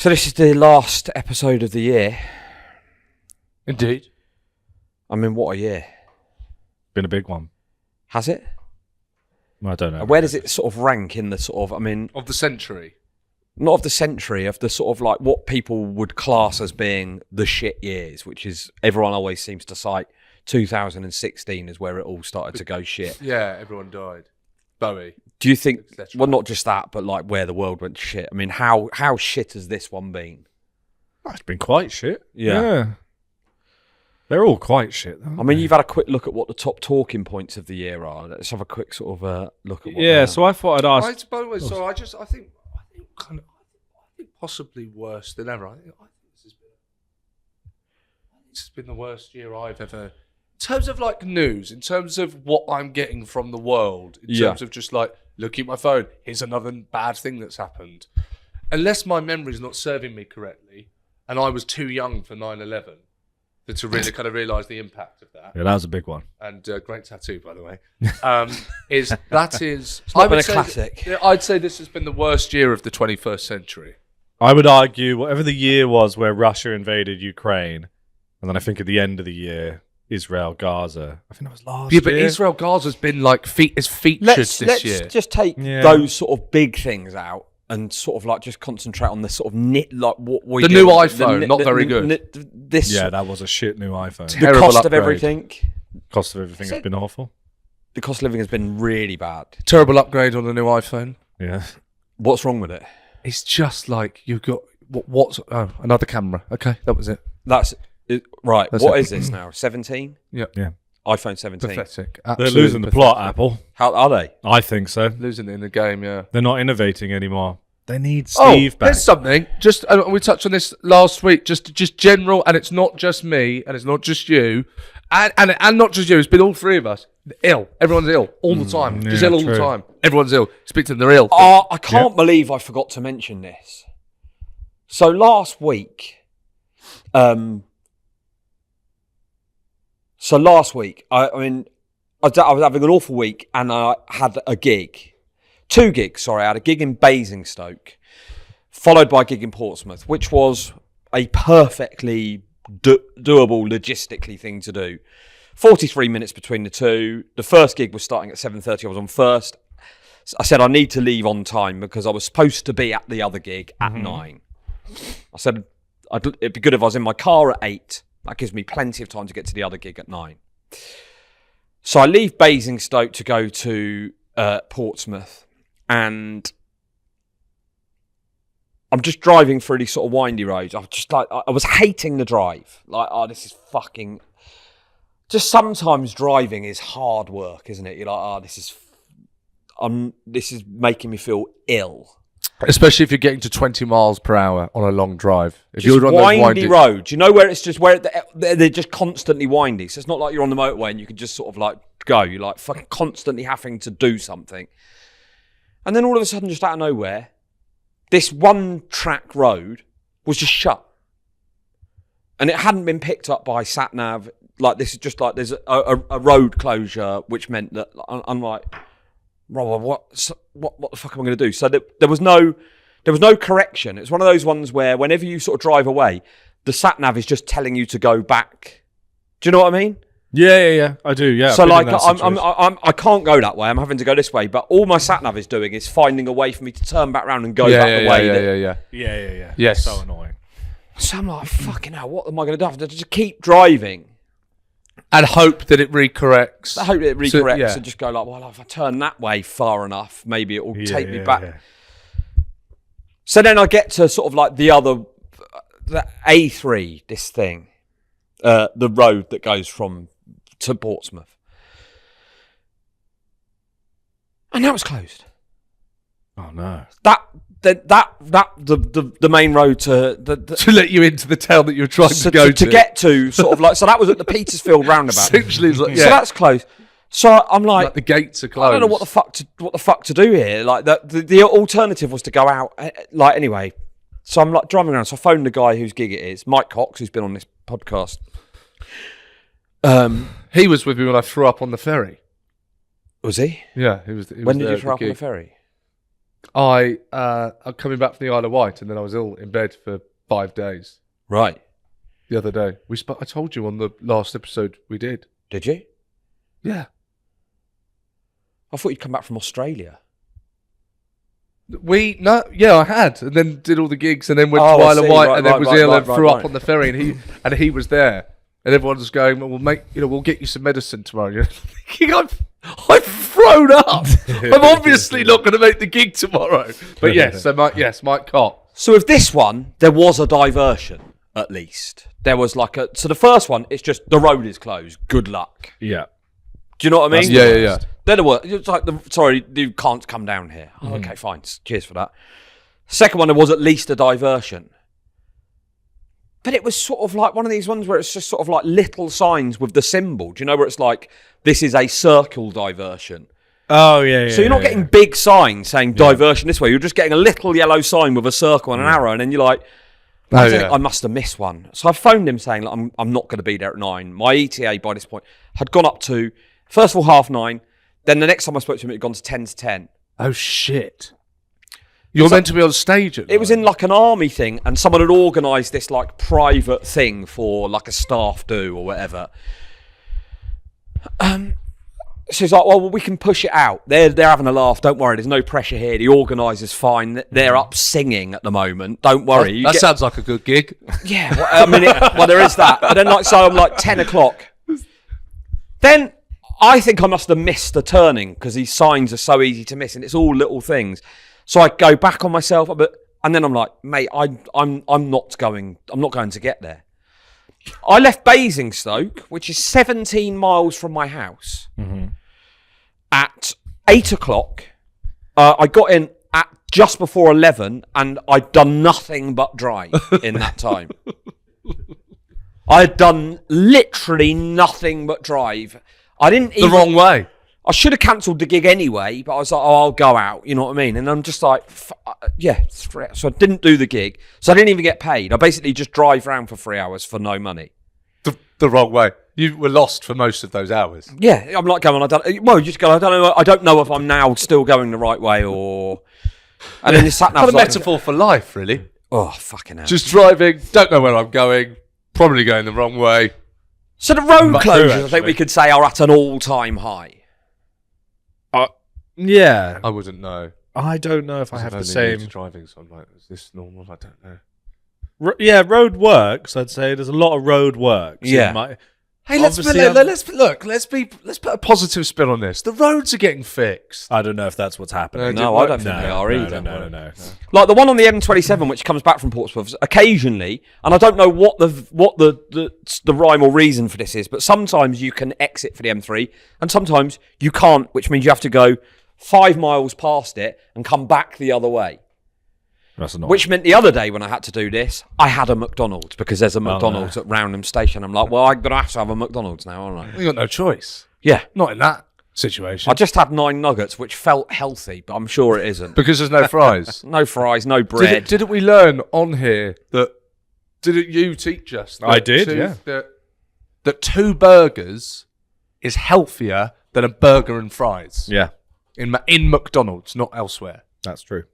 So this is the last episode of the year. Indeed. I mean, what a year. Been a big one. Has it? I don't know. Where does it sort of rank in the sort of, Of the century? Not of the century, of the sort of like what people would class as being the shit years, which is, everyone always seems to cite 2016 as where it all started to go shit. Yeah, everyone died. Bowie. Do you think, well, not just that, but like where the world went to shit? I mean, how shit has this one been? Oh, it's been quite shit. Yeah. They're all quite shit, though. I mean, you've had a quick look at what the top talking points of the year are. Let's have a quick sort of look at what they are. So I thought I'd ask... By the way, so I think possibly worse than ever. I think this has been the worst year I've ever... In terms of like news, in terms of what I'm getting from the world, in terms of just like, look at my phone, here's another bad thing that's happened. Unless my memory's not serving me correctly, and I was too young for 9/11 to really kind of realise the impact of that. Yeah, that was a big one. And great tattoo, by the way. It's not been a classic. I'd say this has been the worst year of the 21st century. I would argue whatever the year was where Russia invaded Ukraine, and then I think at the end of the year, Israel, Gaza. I think that was last year. Yeah, but Israel, Gaza's been like featured this year. Let's just take those sort of big things out and sort of like just concentrate on the sort of like what we the do. new iPhone, not very good. That was a shit new iPhone. The cost of everything. Cost of everything has been awful. The cost of living has been really bad. Terrible upgrade on the new iPhone. Yeah. What's wrong with it? It's just like you've got another camera. Okay, that was it. That's it, right. That's what it. is this now? 17? Yeah. iPhone 17. Pathetic. They're Absolutely losing the plot, Apple. How are they? I think so. Losing it in the game, yeah. They're not innovating anymore. They need Steve back. There's something. Just we touched on this last week. Just general, and it's not just me, and it's not just you, and not just you. It's been all three of us. Ill. Everyone's ill all the time. Just ill all the time. Everyone's ill. Speak to them, they're ill. I can't believe I forgot to mention this. So last week, I mean, I was having an awful week, and I had a gig. 2 gigs, sorry. I had a gig in Basingstoke, followed by a gig in Portsmouth, which was a perfectly doable logistically thing to do. 43 minutes between the two. The first gig was starting at 7:30. I was on first. I said I need to leave on time because I was supposed to be at the other gig at 9. I said it'd be good if I was in my car at 8. That gives me plenty of time to get to the other gig at 9. So I leave Basingstoke to go to Portsmouth, and I'm just driving through these sort of windy roads. I was hating the drive. Like, this is fucking... Just sometimes driving is hard work, isn't it? You're like, this is making me feel ill. Especially if you're getting to 20 miles per hour on a long drive. If just you're on windy roads, you know, where it's just they're just constantly windy. So it's not like you're on the motorway and you can just sort of like go. You're like fucking constantly having to do something. And then all of a sudden, just out of nowhere, this one track road was just shut. And it hadn't been picked up by sat-nav. Like, this is just like there's a road closure, which meant that I'm like, what the fuck am I going to do? So there was no correction. It's one of those ones where whenever you sort of drive away, the sat-nav is just telling you to go back. Do you know what I mean? Yeah. I do. Yeah. So like, I can't go that way. I'm having to go this way. But all my sat-nav is doing is finding a way for me to turn back around and go back the way. Yeah. Yes. So annoying. So I'm like, fucking hell, what am I going to do? I have to just keep driving. And hope that it recorrects. I hope it recorrects and just go like, well, if I turn that way far enough, maybe it will take me back. Yeah. So then I get to sort of like the A3, this thing, the road that goes to Portsmouth. And that was closed. Oh no. The main road to let you into the town that you're trying to go to get to, sort of like, so that was at the Petersfield roundabout. Essentially, it's like, so that's closed. So I'm like the gates are closed. I don't know what the fuck to do here. Like the alternative was to go out. Like anyway, so I'm like driving around. So I phoned the guy whose gig it is, Mike Cox, who's been on this podcast. He was with me when I threw up on the ferry. Was he? Yeah, he was. When did you throw up on the ferry? I'm coming back from the Isle of Wight, and then I was ill in bed for 5 days. Right. The other day, I told you on the last episode we did. Did you? Yeah. I thought you'd come back from Australia. I had, and then did all the gigs, and then went to I Isle of see. Wight, Right, and then right, was right, ill right, and right, threw right. up on the ferry, and he was there, and everyone was going, "Well, we'll get you some medicine tomorrow." You're thinking, I've thrown up. I'm obviously not going to make the gig tomorrow. But yes, Mike Cott. So with this one, there was a diversion, at least. There was so the first one, it's just the road is closed. Good luck. Yeah. Do you know what I mean? Yeah. Then there were, it's like, sorry, you can't come down here. Oh, okay, fine. Cheers for that. Second one, there was at least a diversion. But it was sort of like one of these ones where it's just sort of like little signs with the symbol. Do you know where it's like, this is a circle diversion? Oh, yeah. So you're not getting big signs saying diversion this way. You're just getting a little yellow sign with a circle and an arrow. And then you're like, I must have missed one. So I phoned him saying, I'm not going to be there at 9. My ETA by this point had gone up to, first of all, 9:30. Then the next time I spoke to him, it had gone to 10 to 10. Oh, shit. You're meant to be on stage at 9. It was in like an army thing, and someone had organised this like private thing for like a staff do or whatever. So he's like, well, we can push it out. They're having a laugh. Don't worry. There's no pressure here. The organiser's fine. They're up singing at the moment. Don't worry. That sounds like a good gig. Yeah. Well, there is that. But then so I'm like 10 o'clock. Then I think I must have missed the turning because these signs are so easy to miss and it's all little things. So I go back on myself, and then I'm like, mate, I'm not going to get there. I left Basingstoke, which is 17 miles from my house, at 8 o'clock. I got in at just before 11, and I'd done nothing but drive in that time. I had done literally nothing but drive. I didn't even... The wrong way. I should have cancelled the gig anyway, but I was like, I'll go out, you know what I mean? And I'm just like, so I didn't do the gig. So I didn't even get paid. I basically just drive around for 3 hours for no money. The wrong way. You were lost for most of those hours. Yeah, I'm like going, I don't know if I'm now still going the right way or... And then you sat What a metaphor for life, really. Oh, fucking hell. Just driving, don't know where I'm going, probably going the wrong way. So the road closures, I think we could say, are at an all-time high. Yeah. I wouldn't know. I don't know if I have the same driving, so I'm like, is this normal? I don't know. Road works. I'd say there's a lot of road works. Yeah. Hey, let's put a positive spin on this. The roads are getting fixed. I don't know if that's what's happening. No, I don't think they are either. No. Like the one on the M27, which comes back from Portsmouth, occasionally, and I don't know what the rhyme or reason for this is, but sometimes you can exit for the M3, and sometimes you can't, which means you have to go 5 miles past it and come back the other way. That's annoying. Which meant the other day when I had to do this, I had a McDonald's because there's a McDonald's at Roundham Station. I'm like, well, I'm going to have to have a McDonald's now, aren't I? You got no choice. Yeah. Not in that situation. I just had 9 nuggets, which felt healthy, but I'm sure it isn't. Because there's no fries. No fries, no bread. Didn't we learn on here that... Didn't you teach us? I did, yeah. That 2 burgers is healthier than a burger and fries. Yeah. In McDonald's, not elsewhere. That's true.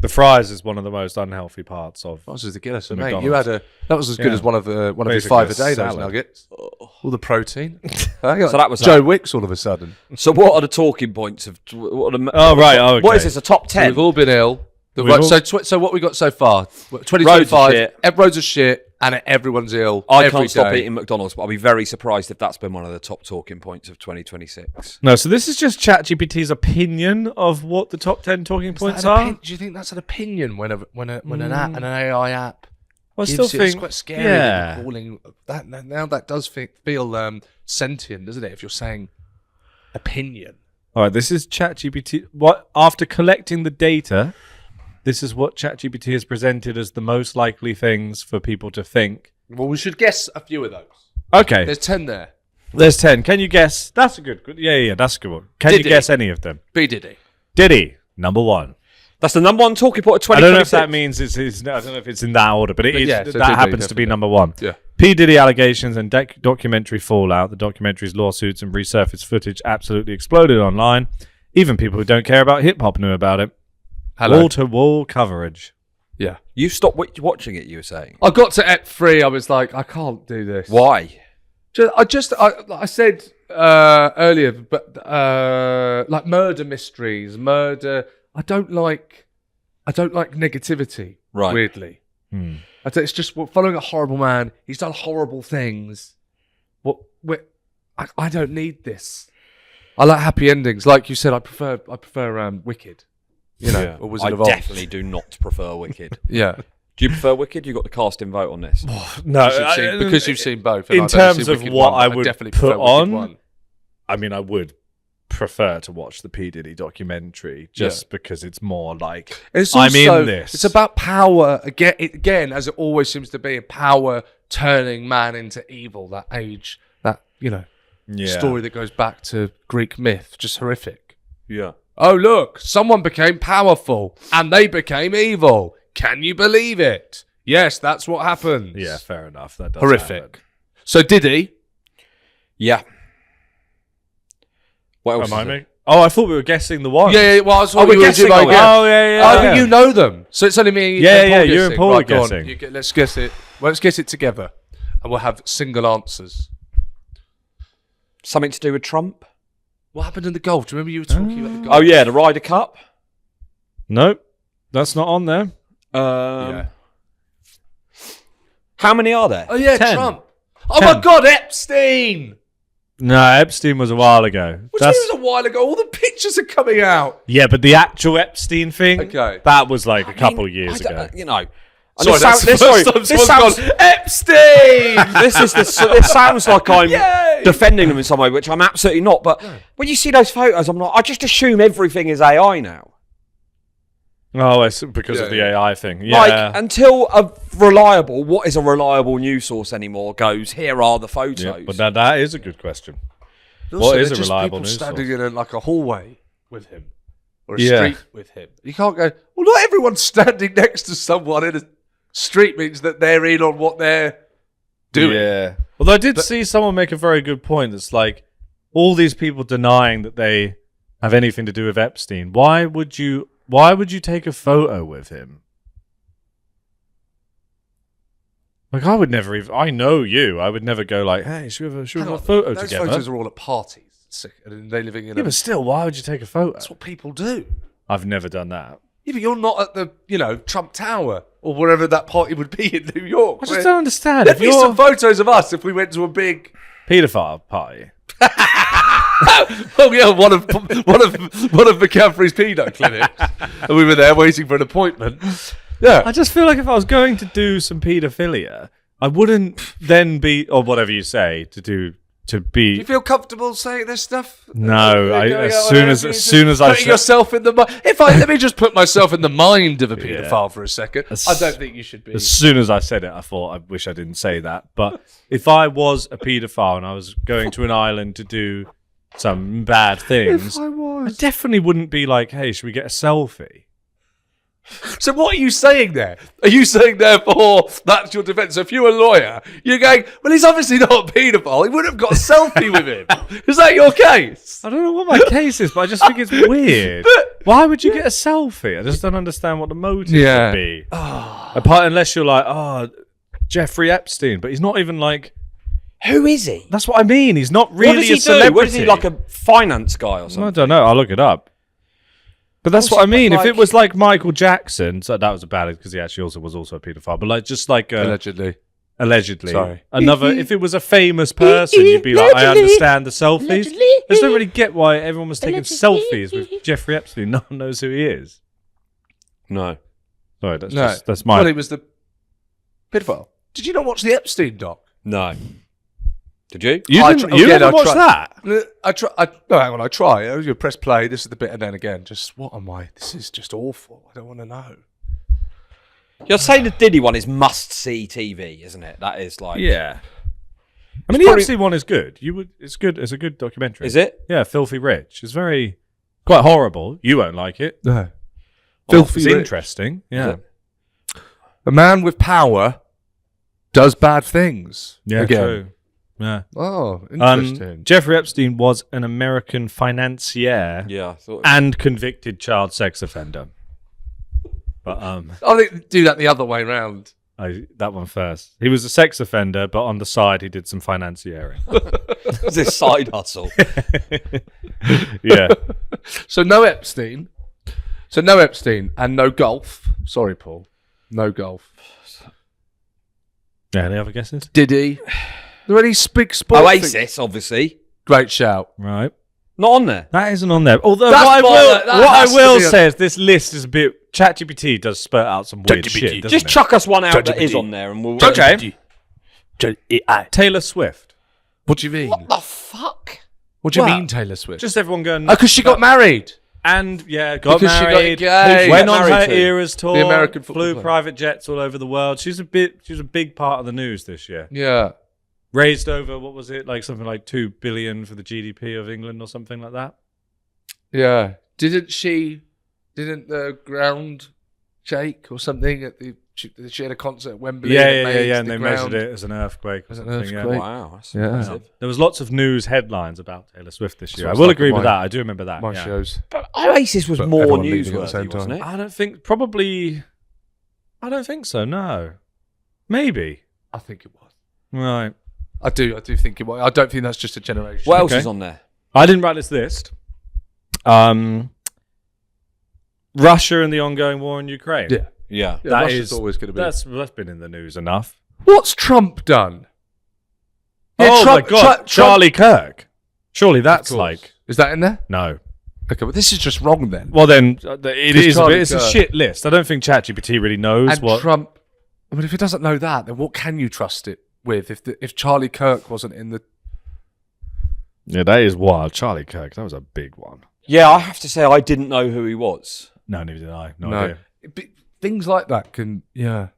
The fries is one of the most unhealthy parts of. That was ridiculous, mate. McDonald's. You had that was as good as one of his Basically 5 a a day. Those salad. nuggets, all the protein. So that was Joe Wicks all of a sudden. So what are the talking points of? What Okay. is this? A top 10? We've all been ill. So what we got so far? 2025. Roads are shit. Roads are shit, and everyone's ill. I every can't stop day. eating McDonald's, but I'll be very surprised if that's been one of the top talking points of 2026. No, so this is just ChatGPT's opinion of what the top 10 talking points are. Do you think that's an opinion when an AI app? Well, I gives still it? think It's quite scary. Yeah. Calling that now that does feel sentient, doesn't it? If you're saying opinion. All right, this is ChatGPT. What after collecting the data, this is what ChatGPT has presented as the most likely things for people to think. Well, we should guess a few of those. Okay, There's 10 there. there's 10. Can you guess? That's a good. Yeah, that's a good one. Can Diddy. you guess any of them? B Diddy. Diddy, number 1. That's the number one talking point of I 2026. don't know if that means I don't know if it's in that order, but it is. yeah, so that Diddy, happens to be definitely. number 1. Yeah. P. Diddy allegations and documentary fallout. The documentary's lawsuits and resurfaced footage absolutely exploded online. Even people who don't care about hip hop knew about it. Hello. Wall-to-wall coverage. Yeah. You stopped watching it, you were saying? I got to Ep 3, I was like, I can't do this. Why? I said earlier, but like murder mysteries, I don't like negativity. Right. Weirdly, I think it's just following a horrible man. He's done horrible things. I don't need this. I like happy endings, like you said. I prefer Wicked. Or Wizard of Oz. I definitely do not prefer Wicked. Yeah. Do you prefer Wicked? You got the casting vote on this. No, because you've seen both. In terms of what I would definitely put on, one. I mean, I would prefer to watch the P. Diddy documentary just because it's more like I'm in this. It's about power again, as it always seems to be, power turning man into evil. That story that goes back to Greek myth, just horrific. Yeah. Oh look, someone became powerful and they became evil. Can you believe it? Yes, that's what happens. Yeah, fair enough. That does horrific. happen. So Diddy. Yeah. What else? Remind me. Oh, I thought we were guessing the one. Yeah. Well, I was we're guessing. Oh, yeah. But you know them, so it's only me. Yeah. Paul You and Paul are go on. guessing. Let's guess it. Well, let's guess it together, and we'll have single answers. Something to do with Trump? What happened in the golf? Do you remember you were talking about the golf? Oh yeah, the Ryder Cup. Nope, that's not on there. How many are there? Oh yeah, 10. Trump. Oh my God, Epstein. No, Epstein was a while ago. Which was a while ago. All the pictures are coming out. Yeah, but the actual Epstein thing, Okay. that was like a couple of years ago. You know. Sorry, this sounds Epstein. This sounds like I'm defending them in some way, which I'm absolutely not. But when you see those photos, I'm like, I just assume everything is AI now. Oh, it's because of the AI thing. Yeah. Like, until what is a reliable news source anymore goes, here are the photos. Yeah, but that is a good question. Also, What is a just reliable people news standing source? in like a hallway with him or a Yeah. street with him. You can't go, well, not everyone's standing next to someone in a street means that they're in on what they're doing. Yeah. Although I did see someone make a very good point. That's like, all these people denying that they have anything to do with Epstein. Why would you take a photo with him? Like, I would never even... I know you. I would never go like, hey, should we have a photo Those together? photos are all at parties. And they're living in Yeah, but still, why would you take a photo? That's what people do. I've never done that. Yeah, but you're not at the, Trump Tower or wherever that party would be in New York. I just don't understand. There'd If be you're some photos of us if we went to a big... paedophile party. Oh yeah, one of McCaffrey's pedo clinics, and we were there waiting for an appointment. Yeah, I just feel like if I was going to do some paedophilia, I wouldn't then be, or whatever you say, to be. Do you feel comfortable saying this stuff? No, as soon as I putting yourself in the mind. Let me just put myself in the mind of a paedophile for a second. I don't think you should be. As soon as I said it, I thought, I wish I didn't say that. But if I was a paedophile and I was going to an island to do some bad things, I definitely wouldn't be like, hey, should we get a selfie? So what are you saying there? Are you saying therefore that's your defence? So if you're a lawyer, you're going, well, he's obviously not a paedophile. He wouldn't have got a selfie with him. Is that your case? I don't know what my case is, but I just think it's weird. Why would you get a selfie? I just don't understand what the motive would be. Apart, unless you're like, Jeffrey Epstein, but he's not even like... Who is he? That's what I mean. He's not really a celebrity. What is he, like a finance guy or something? I don't know. I'll look it up. But that's what I mean. If it was like Michael Jackson, so that was a bad because he actually was also a paedophile. But like just like allegedly. Sorry. If it was a famous person, you'd be like, I understand the selfies. I just don't really get why everyone was taking selfies with Jeffrey Epstein. No one knows who he is. No. Sorry, that's my. Well, he was the paedophile. Did you not watch the Epstein doc? No. Did you? You didn't watch that? I try. You press play. This is the bit, and then again, just what am I? This is just awful. I don't want to know. You're saying the Diddy one is must-see TV, isn't it? That is like... Yeah. I mean, the Epstein one is good. It's good. It's a good documentary. Is it? Yeah, Filthy Rich. It's quite horrible. You won't like it. No. Filthy Rich. Interesting. Yeah. A man with power does bad things. Yeah, again. true. Yeah. Oh, interesting. Jeffrey Epstein was an American financier Yeah, I thought and convicted child sex offender. But I think do that the other way round. that one first. He was a sex offender, but on the side he did some financiering. It's a side hustle. Yeah. So no Epstein. And no golf. Sorry, Paul. No golf. Yeah, any other guesses? Diddy. Are there any big sports? Oasis, obviously. Great shout. Right. Not on there. That isn't on there. Although That's what I has to will be say is this list is a bit... ChatGPT does spurt out some weird shit, doesn't Just it? chuck us one out that ChatGPT. is on there and we'll... Okay. Taylor Swift. What do you mean? What the fuck? What do you Well, mean Taylor Swift? Just everyone going... because she got married. And, got Because she got married. engaged. Went Who she on got her married to? Eras tour. The American football flew player. private jets all over the world. She's a big part of the news this year. Yeah. Raised over, what was it? Like something like 2 billion for the GDP of England or something like that. Yeah. Didn't the ground shake or something at she had a concert at Wembley? Yeah, and and they measured it as an earthquake or As an something. Yeah. earthquake. Wow, that's Yeah. impressive. There was lots of news headlines about Taylor Swift this That's year. what I it's will like agree in with my- that. I do remember that. My yeah. shows. But Oasis was But more everyone leaving at the newsworthy, same time. wasn't it? I don't think so, no. Maybe. I think it was. Right. I do think it was. I don't think that's just a generation. What else Okay. is on there? I didn't write this list. Russia and the ongoing war in Ukraine. Yeah. Yeah. Yeah, That Russia's is always going to be. That's been in the news enough. What's Trump done? Yeah, Oh Trump- my God, Trump- Charlie Kirk. Surely that's Of course. like Is that in there? no. Okay, but this is just wrong then. Well then, it is. Charlie It's a Kirk- shit list. I don't think ChatGPT really knows And what. Trump. I mean, if it doesn't know that, then what can you trust it with? If Charlie Kirk wasn't in the. Yeah, that is wild. Charlie Kirk. That was a big one. Yeah, I have to say I didn't know who he was. No, neither did I. No No. idea. Things like that can. Yeah,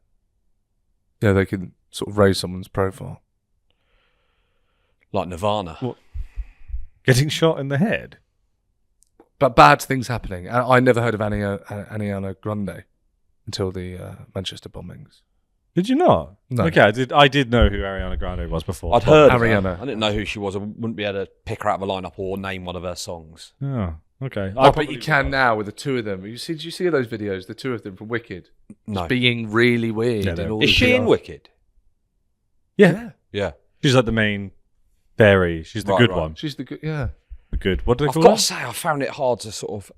they can sort of raise someone's profile. Like Nirvana. Getting shot in the head. But bad things happening. I never heard of Ariana Grande until the Manchester bombings. Did you not? No. Okay, I did know who Ariana Grande was before. I'd heard of Ariana. her. I didn't know who she was. I wouldn't be able to pick her out of a lineup or name one of her songs. Oh, okay. But you can now with the two of them. Did you see those videos? The two of them from Wicked No. being really weird. Yeah, in all Is the she in PR. Wicked? Yeah. Yeah. She's like the main fairy. She's the Right, good right. one. She's the good. Yeah. The good. What do they I've call got her? to say, I found it hard to sort of.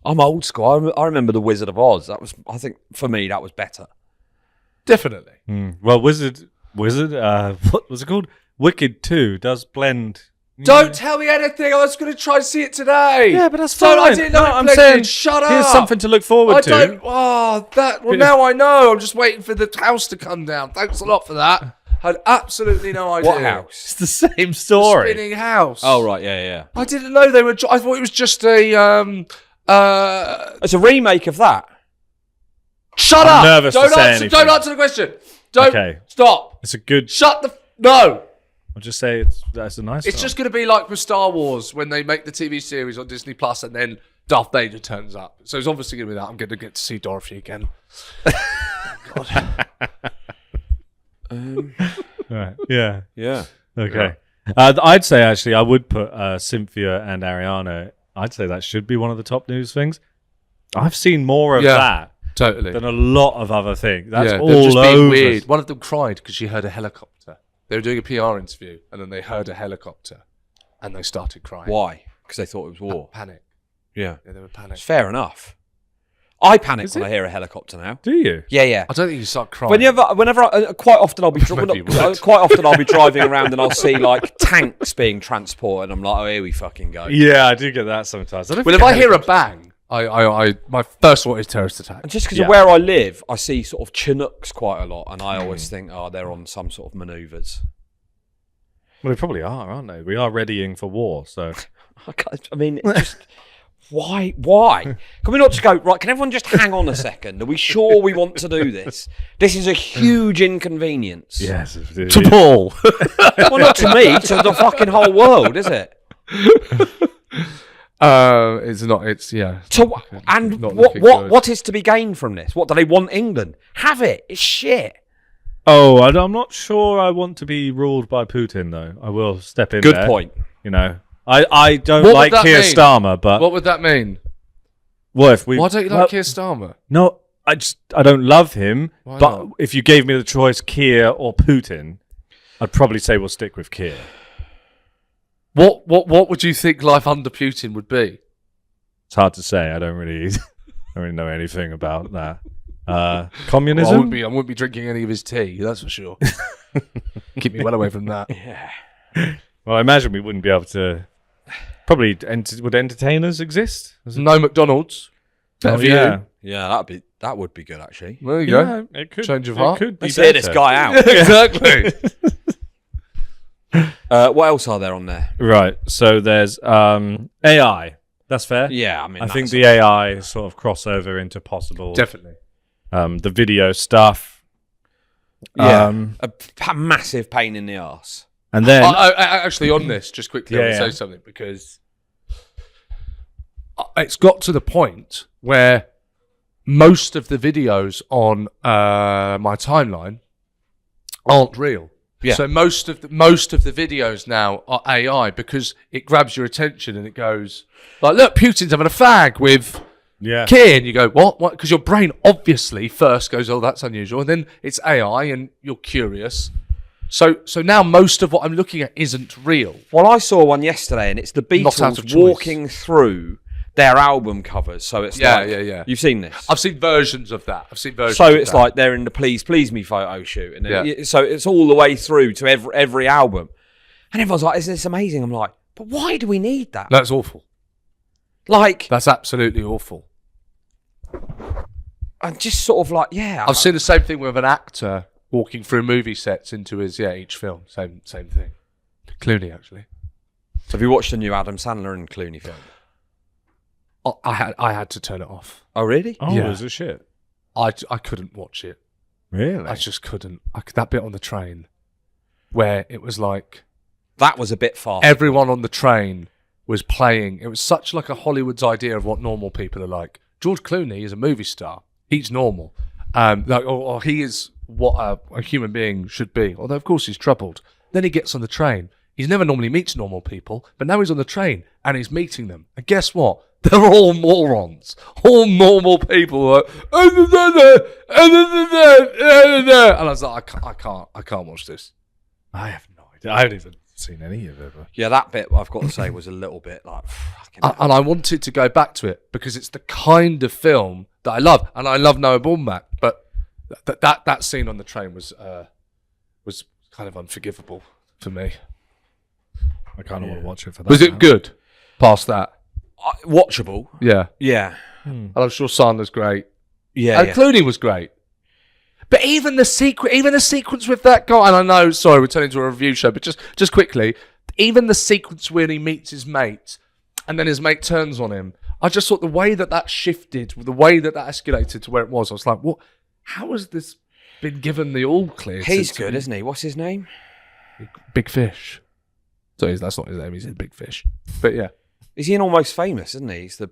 I'm old school. I remember the Wizard of Oz. That was, I think, for me, that was better. Definitely. Well, Wizard. What was it called? Wicked 2 does blend. Don't tell me anything. I was going to try and see it today. Yeah, but that's So fine. I didn't know. No, I'm blended. saying Shut up. Here's something to look forward I to. don't. Oh, that. Well, now I know. I'm just waiting for the house to come down. Thanks a lot for that. Had absolutely no idea. What house? It's the same story. Spinning house. Oh, right. Yeah. I didn't know they were. I thought it was just a. It's a remake of that. Shut I'm up! nervous to Don't say answer. anything. Don't answer the question. Don't. Okay. Stop. It's a good. Shut the. No. I'll just say that's a nice. It's song. just going to be like with Star Wars when they make the TV series on Disney Plus and then Darth Vader turns up. So it's obviously going to be that. I'm going to get to see Dorothy again. Right. Yeah. Yeah. Okay. I'd say actually I would put Cynthia and Ariana. I'd say that should be one of the top news things. I've seen more of Yeah. that Totally. than a lot of other things. That's they're all just being over. weird. One of them cried because she heard a helicopter. They were doing a PR interview and then they heard a helicopter and they started crying. Why? Because they thought it was war. Panic. Yeah. Yeah, they were It's panicked. fair enough. I panic Is when it? I hear a helicopter now. Do you? Yeah. I don't think you start crying. Whenever quite often I'll be Maybe you would. quite often I'll be driving around and I'll see like tanks being transported. And I'm like, oh, here we fucking go. Yeah, I do get that sometimes. I don't Well, think if I hear a bang, I my first thought is terrorist attack. And just because Yeah. of where I live, I see sort of Chinooks quite a lot, and I always think, oh, they're on some sort of manoeuvres. Well, they probably are, aren't they? We are readying for war, so I mean, it just why? Can we not just go right? Can everyone just hang on a second? Are we sure we want to do this? This is a huge inconvenience. yes. To Paul. Well, not to me, to the fucking whole world, is it? It's not. It's yeah. And Not looking good. what is to be gained from this? What do they want England? Have it. It's shit. Oh, I'm not sure I want to be ruled by Putin, though. I will step in Good there. point. You know, I don't What would like that Keir mean? Starmer, but What would that mean? what if we? Why don't you like Keir Starmer? No, I don't love him. Why but not? if you gave me the choice, Keir or Putin, I'd probably say we'll stick with Keir. What would you think life under Putin would be? It's hard to say. I don't really know anything about that. Well, Communism. I wouldn't be drinking any of his tea. That's for sure. Keep me well away from that. Yeah. Well, I imagine we wouldn't be able to. Probably would entertainers exist? No McDonald's. Better for you. Yeah, that would be good actually. There you go. Yeah, it could. Change of it heart. Could be Let's hear this better. guy out. Exactly. What else are there on there? Right. So there's AI. That's fair. Yeah, I mean, I think that's the AI sort of crossover into possible. Definitely. The video stuff. a massive pain in the arse. And then Actually, on this, just quickly, I Yeah, want to yeah. say something because it's got to the point where most of the videos on my timeline aren't real. Yeah. So most of the videos now are AI because it grabs your attention and it goes like, "Look, Putin's having a fag with yeah. Keir," and you go, "What? What?" Because your brain obviously first goes, "Oh, that's unusual," and then it's AI, and you're curious. So now most of what I'm looking at isn't real. Well, I saw one yesterday, and it's the Not out of Beatles choice. walking through their album covers. So it's Yeah, like, yeah. You've seen this. I've seen versions of that. So it's like they're in the Please Please Me photo shoot, and then so it's all the way through to every album, and everyone's like, "Isn't this amazing?" I'm like, "But why do we need that?" That's awful. Like, That's absolutely awful. I'm just sort of like, yeah. I've seen the same thing with an actor walking through movie sets into his each film. Same thing. Clooney, actually. Have you watched the new Adam Sandler and Clooney film? I had to turn it off. Oh, really? Oh, Yeah. is it shit? I couldn't watch it. Really? I just couldn't. That bit on the train where it was like That was a bit far. everyone on the train was playing. It was such like a Hollywood's idea of what normal people are like. George Clooney is a movie star. He's normal. Or he is what a human being should be. Although, of course, he's troubled. Then he gets on the train. He never normally meets normal people, but now he's on the train and he's meeting them. And guess what? They're all morons. All normal people. And I was like, I can't watch this. I have no idea. I haven't even seen any of it. But. Yeah, that bit, I've got to say, was a little bit like, fucking hell. And I wanted to go back to it because it's the kind of film that I love, and I love Noah Baumbach. But that scene on the train was kind of unforgivable for me. I kind of want to watch it for that. Was now. it good? Past that, Watchable. yeah. Yeah. And I'm sure Sandler's great, Yeah. and Clooney was great. But even the sequence with that guy, and I know, sorry, we're turning into a review show, but just quickly, even the sequence when he meets his mate, and then his mate turns on him, I just thought the way that shifted, the way that escalated to where it was, I was like, what? How has this been given the all clear? He's good, isn't he? What's his name? Big Fish. Sorry, that's not his name. He's in Big Fish. But yeah, Is he in Almost Famous, isn't he? He's the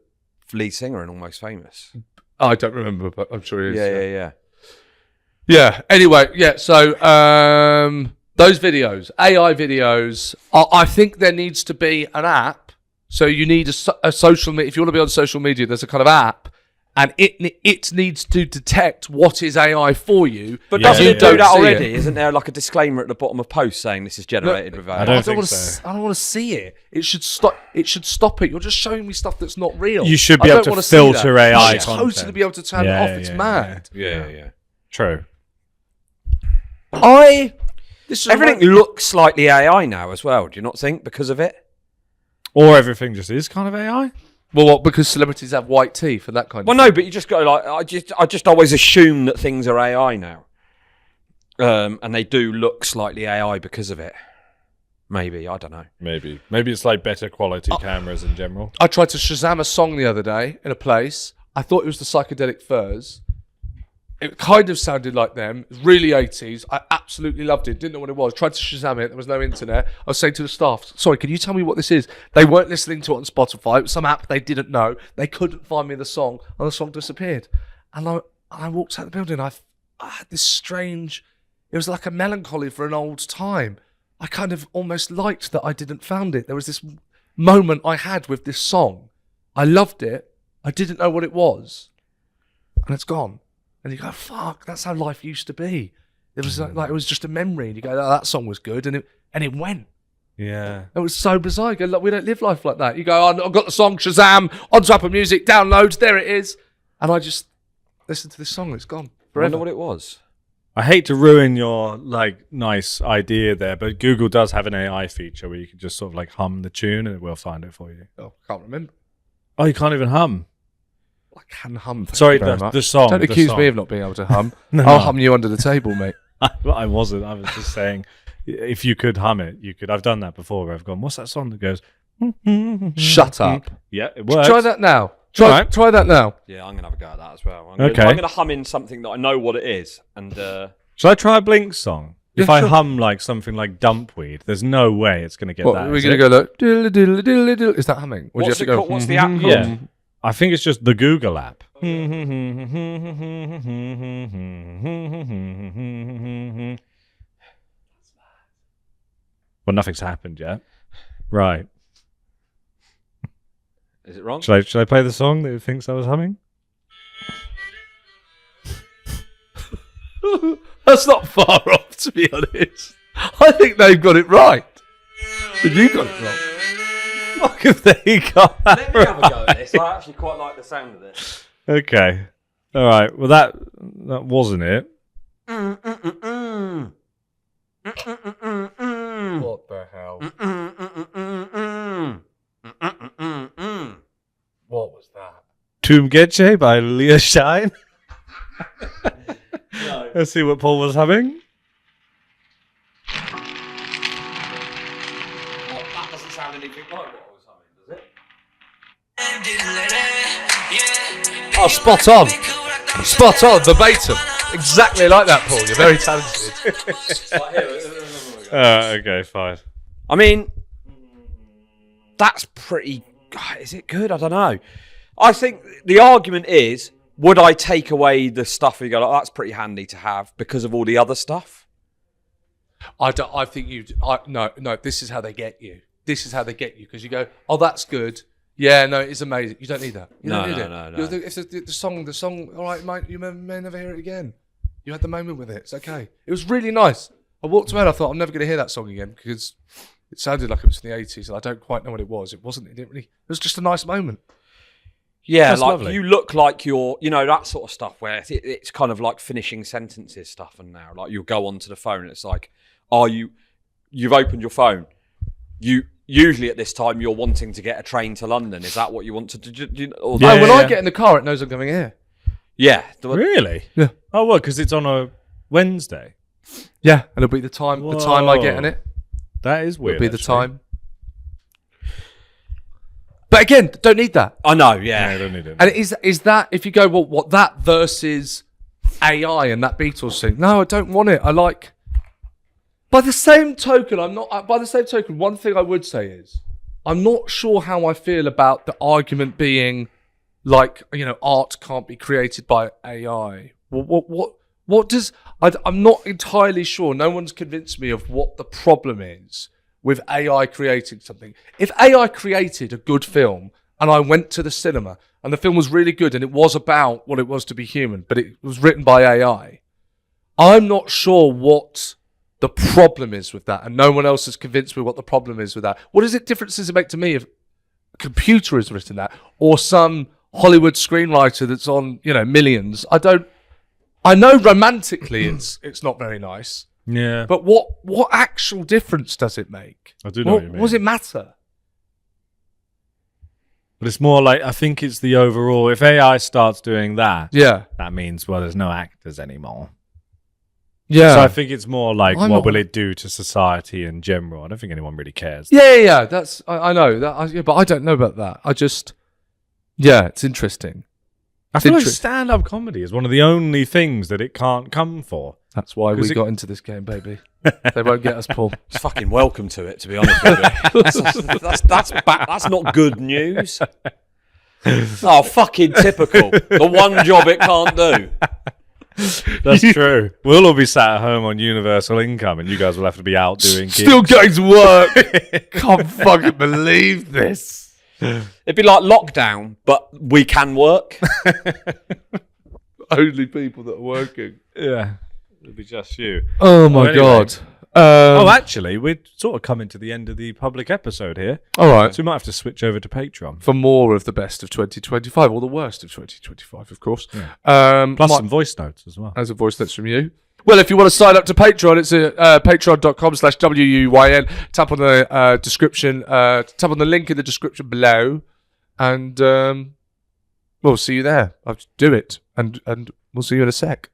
lead singer in Almost Famous. I don't remember, but I'm sure he is. Yeah. Yeah. Anyway, yeah. So those videos, AI videos, I think there needs to be an app. So you need a social media. If you want to be on social media, there's a kind of app, and it needs to detect what is AI for you. But Yeah, doesn't yeah, it do don't that see already? it. Isn't there like a disclaimer at the bottom of posts saying this is generated with AI? I don't think want so. I don't want to see it. It should stop. It should stop it. You're just showing me stuff that's not real. You should I be able don't to wanna see filter that. AI You should content. totally be able to turn Yeah, it off. It's yeah, mad. Yeah. True. Everything looks slightly AI now as well. Do you not think because of it? Or everything just is kind of AI. Well, what? Because celebrities have white teeth and that kind of. Well, no, but you just go like I just always assume that things are AI now, and they do look slightly AI because of it. Maybe, I don't know. Maybe it's like better quality cameras in general. I tried to Shazam a song the other day in a place. I thought it was the Psychedelic Furs. It kind of sounded like them. It was really 80s. I absolutely loved it. Didn't know what it was. Tried to Shazam it. There was no internet. I was saying to the staff, sorry, can you tell me what this is? They weren't listening to it on Spotify. It was some app they didn't know. They couldn't find me the song, and the song disappeared. And I walked out the building. I had this strange... It was like a melancholy for an old time. I kind of almost liked that I didn't found it. There was this moment I had with this song. I loved it. I didn't know what it was. And it's gone. and you go, fuck, that's how life used to be. It was like it was just a memory, and you go, oh, that song was good, and it went. Yeah. It was so bizarre. You go, look, we don't live life like that. You go, oh, I've got the song, Shazam, onto Apple Music, downloads, there it is. And I just listened to this song, it's gone I forever. wonder what it was. I hate to ruin your like nice idea there, but Google does have an AI feature where you can just sort of like hum the tune and it will find it for you. Oh, I can't remember. Oh, you can't even hum. I can hum. Sorry, Thank you very much. the song. Don't the accuse song. me of not being able to hum. No. I'll hum you under the table, mate. I wasn't. I was just saying, if you could hum it, you could. I've done that before where I've gone, what's that song that goes? Shut up. Yeah, it works. Try that now. Alright. Try that now. Yeah, I'm going to have a go at that as well. I'm Okay. going to hum in something that I know what it is. And Shall I try a Blink song? Yeah, If I sure. hum like something like Dumpweed, there's no way it's going to get What, that. we're is going to it? go look, diddle, diddle, diddle, diddle. Is that humming? Or do you have what's to it go, called? What's the app called? Yeah. I think it's just the Google app. Well, nothing's happened yet. Right. Is it wrong? Should I play the song that it thinks I was humming? That's not far off, to be honest. I think they've got it right. But you got it wrong. Fuck if they got that Let me have a go at this. I actually quite like the sound of this. Okay. All right. Well, that wasn't it. What the hell? What was that? Tomb Getche by Leah Shine. Let's see what Paul was humming. That doesn't sound anything like what I was humming, does it? Oh, spot on. Spot on, verbatim. Exactly like that, Paul. You're very talented. Okay, fine. I mean, that's pretty... Is it good? I don't know. I think the argument is, would I take away the stuff and you go, like, that's pretty handy to have because of all the other stuff? I think you... No, this is how they get you. This is how they get you. Because you go, oh, that's good. Yeah, no, it's amazing. You don't need that. You don't need it. No. If the song, all right, mate, you may never hear it again. You had the moment with it. It's okay. It was really nice. I walked around, I thought, I'm never going to hear that song again because it sounded like it was in the 80s and I don't quite know what it was. It wasn't. It was just a nice moment. Yeah, That's like lovely. you look like you're, that sort of stuff where it's kind of like finishing sentences stuff. And now, like, you'll go onto the phone and it's like, you've opened your phone. Usually at this time, you're wanting to get a train to London. Is that what you want to do? When I get in the car, it knows I'm going here. Yeah. Really? Yeah. Oh, well, because it's on a Wednesday. Yeah, and it'll be the time I get in it. That is weird. It'll be the actually. time. But again, don't need that. I know, Yeah, yeah. I don't need it. And is that, if you go, well, what that versus AI and that Beatles thing? No, I don't want it. I like... By the same token, one thing I would say is, I'm not sure how I feel about the argument being like, art can't be created by AI. What does... I'm not entirely sure. No one's convinced me of what the problem is with AI creating something. If AI created a good film and I went to the cinema and the film was really good and it was about what it was to be human, but it was written by AI, I'm not sure what the problem is with that, and no one else has convinced me what the problem is with that. What difference does it make to me if a computer has written that or some Hollywood screenwriter that's on, millions? I know romantically it's not very nice, Yeah. but what actual difference does it make? I do know what you mean. What does it matter? But it's more like, I think it's the overall, if AI starts doing that, Yeah. that means, well, there's no actors anymore. Yeah. So I think it's more like, I'm what not- will it do to society in general? I don't think anyone really cares. Yeah. That's I know that, but I don't know about that. It's interesting. I feel like Interest- stand-up comedy is one of the only things that it can't come for. That's why we 'Cause got into this game, baby. They won't get us, Paul. It's fucking welcome to it, to be honest with you. That's not good news. Oh, fucking typical. The one job it can't do. That's true. We'll all be sat at home on universal income, and you guys will have to be out doing gigs. Still going to work. Can't fucking believe this. It'd be like lockdown, but we can work. only people that are working. Yeah. It'll be just you. Oh my anyway. God. Actually, we're sort of coming to the end of the public episode here. All right. So we might have to switch over to Patreon. For more of the best of 2025, or the worst of 2025, of course. Yeah. Plus some voice notes as well. As a voice notes from you. Well, if you want to sign up to Patreon, it's patreon.com/WUYN. Tap on the description. Tap on the link in the description below. And we'll see you there. I'll do it. And we'll see you in a sec.